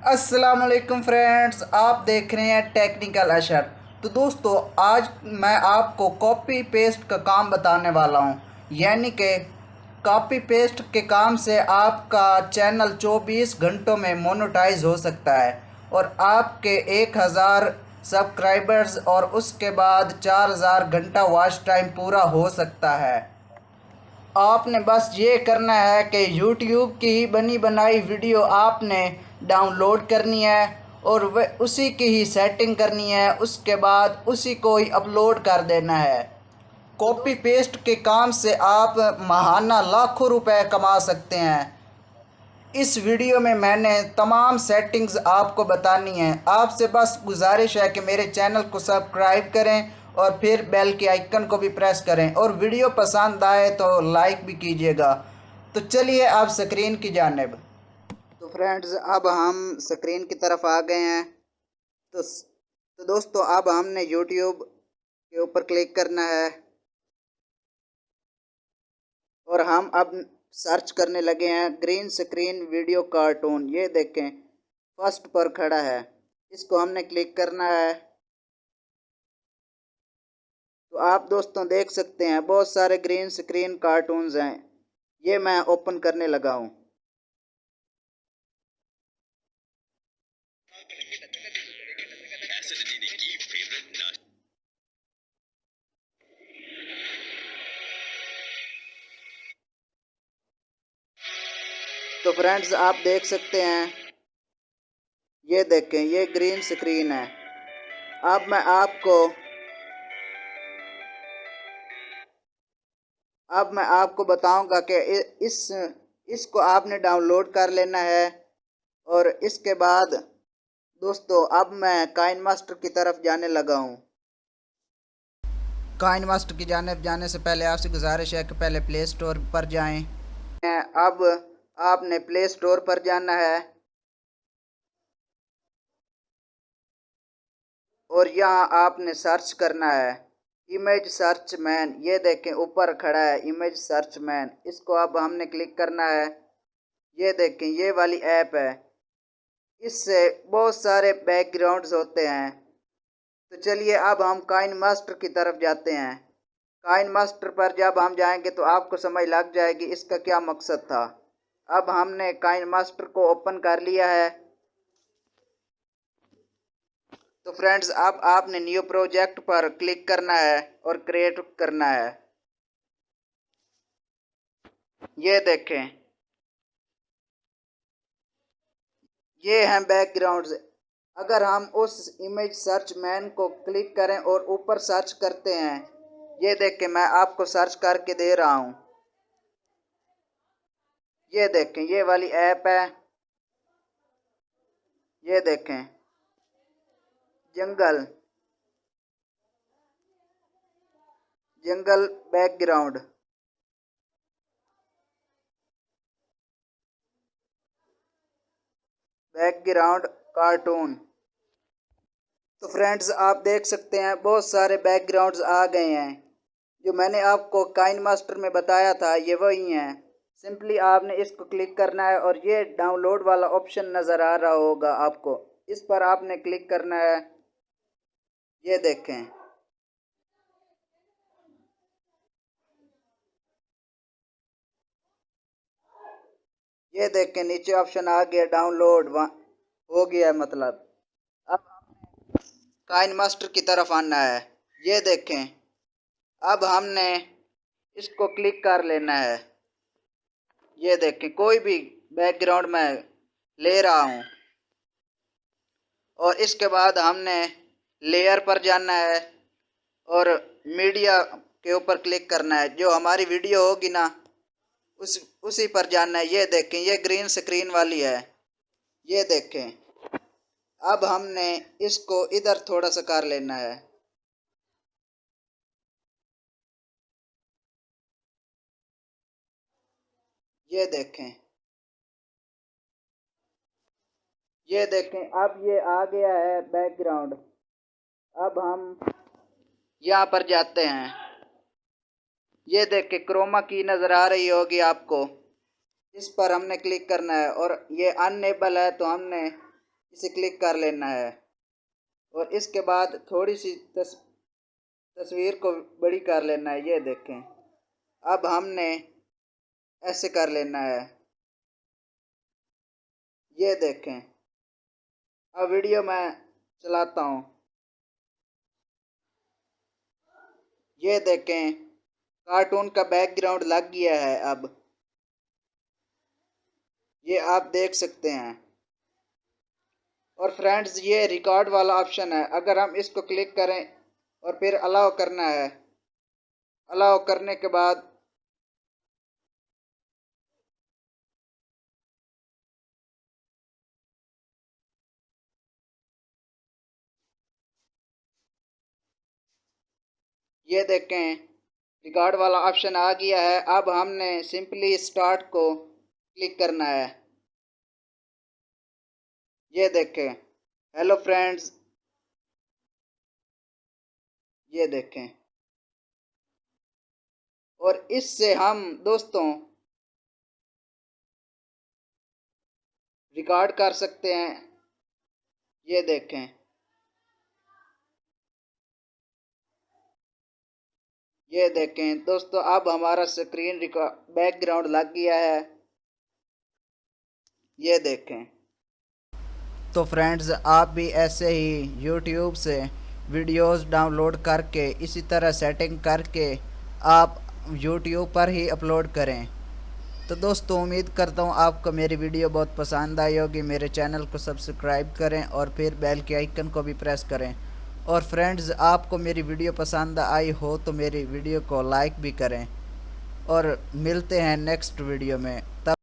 अस्सलाम वालेकुम फ्रेंड्स, आप देख रहे हैं टेक्निकल अशर। तो दोस्तों, आज मैं आपको कॉपी पेस्ट का काम बताने वाला हूं। यानी कि कॉपी पेस्ट के काम से आपका चैनल 24 घंटों में मोनेटाइज हो सकता है और आपके 1000 सब्सक्राइबर्स और उसके बाद 4000 घंटा वॉच टाइम पूरा हो सकता है। आपने बस ये करना है कि YouTube की ही बनी बनाई वीडियो आपने डाउनलोड करनी है और वह उसी की ही सेटिंग करनी है। उसके बाद उसी को ही अपलोड कर देना है। कॉपी पेस्ट के काम से आप माहाना लाखों रुपए कमा सकते हैं। इस वीडियो में मैंने तमाम सेटिंग्स आपको बतानी है। आपसे बस गुजारिश है कि मेरे चैनल को सब्सक्राइब करें और फिर बेल के आइकन को भी प्रेस करें और वीडियो पसंद आए तो लाइक भी कीजिएगा। तो चलिए अब स्क्रीन की जानिब। तो फ्रेंड्स, अब हम स्क्रीन की तरफ आ गए हैं। तो दोस्तों, अब हमने यूट्यूब के ऊपर क्लिक करना है और हम अब सर्च करने लगे हैं ग्रीन स्क्रीन वीडियो कार्टून। ये देखें, फर्स्ट पर खड़ा है, इसको हमने क्लिक करना है। तो आप दोस्तों देख सकते हैं बहुत सारे ग्रीन स्क्रीन कार्टून्स हैं। ये मैं ओपन करने लगा हूँ। तो फ्रेंड्स, आप देख सकते हैं, ये देखें, ये ग्रीन स्क्रीन है। अब मैं आपको बताऊंगा कि इसको आपने डाउनलोड कर लेना है। और इसके बाद दोस्तों, अब मैं काइन मास्टर की तरफ जाने लगा हूँ। काइन मास्टर की जानिब जाने से पहले आपसे गुजारिश है कि पहले प्ले स्टोर पर जाएं। अब आपने प्ले स्टोर पर जाना है और यहाँ आपने सर्च करना है इमेज सर्च मैन। ये देखें, ऊपर खड़ा है इमेज सर्च मैन, इसको अब हमने क्लिक करना है। ये देखें, ये वाली ऐप है। इससे बहुत सारे बैकग्राउंड्स होते हैं। तो चलिए अब हम काइन मास्टर की तरफ जाते हैं। काइन मास्टर पर जब हम जाएंगे तो आपको समझ लग जाएगी इसका क्या मकसद था। अब हमने काइन मास्टर को ओपन कर लिया है। तो फ्रेंड्स, अब आपने न्यू प्रोजेक्ट पर क्लिक करना है और क्रिएट करना है। ये देखें, ये हैं बैकग्राउंड्स। अगर हम उस इमेज सर्च मैन को क्लिक करें और ऊपर सर्च करते हैं, ये देखें, मैं आपको सर्च करके दे रहा हूँ। ये देखें, ये वाली ऐप है। ये देखें, जंगल जंगल बैकग्राउंड। कार्टून। तो फ्रेंड्स, आप देख सकते हैं बहुत सारे बैकग्राउंड्स आ गए हैं। जो मैंने आपको काइन मास्टर में बताया था, ये वही हैं। सिंपली आपने इसको क्लिक करना है और ये डाउनलोड वाला ऑप्शन नज़र आ रहा होगा आपको, इस पर आपने क्लिक करना है। ये देखें, ये देखें, नीचे ऑप्शन आ गया डाउनलोड हो गया मतलब। अब काइन मास्टर की तरफ आना है। ये देखें, अब हमने इसको क्लिक कर लेना है। ये देखें, कोई भी बैकग्राउंड में ले रहा हूँ और इसके बाद हमने लेयर पर जाना है और मीडिया के ऊपर क्लिक करना है। जो हमारी वीडियो होगी ना, उसी पर जाना है। ये देखें, ये ग्रीन स्क्रीन वाली है। ये देखें, अब हमने इसको इधर थोड़ा सा कर लेना है। ये देखें, ये देखें, अब ये आ गया है बैकग्राउंड। अब हम यहाँ पर जाते हैं। ये देखें, क्रोमा की नज़र आ रही होगी आपको, इस पर हमने क्लिक करना है और ये अनएबल है तो हमने इसे क्लिक कर लेना है और इसके बाद थोड़ी सी तस्वीर को बड़ी कर लेना है। ये देखें, अब हमने ऐसे कर लेना है। ये देखें, अब वीडियो मैं चलाता हूँ। ये देखें, कार्टून का बैकग्राउंड लग गया है। अब ये आप देख सकते हैं। और फ्रेंड्स, ये रिकॉर्ड वाला ऑप्शन है, अगर हम इसको क्लिक करें और फिर अलाउ करना है। अलाउ करने के बाद ये देखें, रिकॉर्ड वाला ऑप्शन आ गया है। अब हमने सिंपली स्टार्ट को क्लिक करना है। ये देखें, हेलो फ्रेंड्स, ये देखें। और इससे हम दोस्तों रिकॉर्ड कर सकते हैं। ये देखें, ये देखें दोस्तों, अब हमारा स्क्रीन बैकग्राउंड लग गया है। ये देखें। तो फ्रेंड्स, आप भी ऐसे ही यूट्यूब से वीडियोस डाउनलोड करके इसी तरह सेटिंग करके आप यूट्यूब पर ही अपलोड करें। तो दोस्तों, उम्मीद करता हूँ आपको मेरी वीडियो बहुत पसंद आई होगी। मेरे चैनल को सब्सक्राइब करें और फिर बेल के आइकन को भी प्रेस करें। और फ्रेंड्स, आपको मेरी वीडियो पसंद आई हो तो मेरी वीडियो को लाइक भी करें। और मिलते हैं नेक्स्ट वीडियो में। तब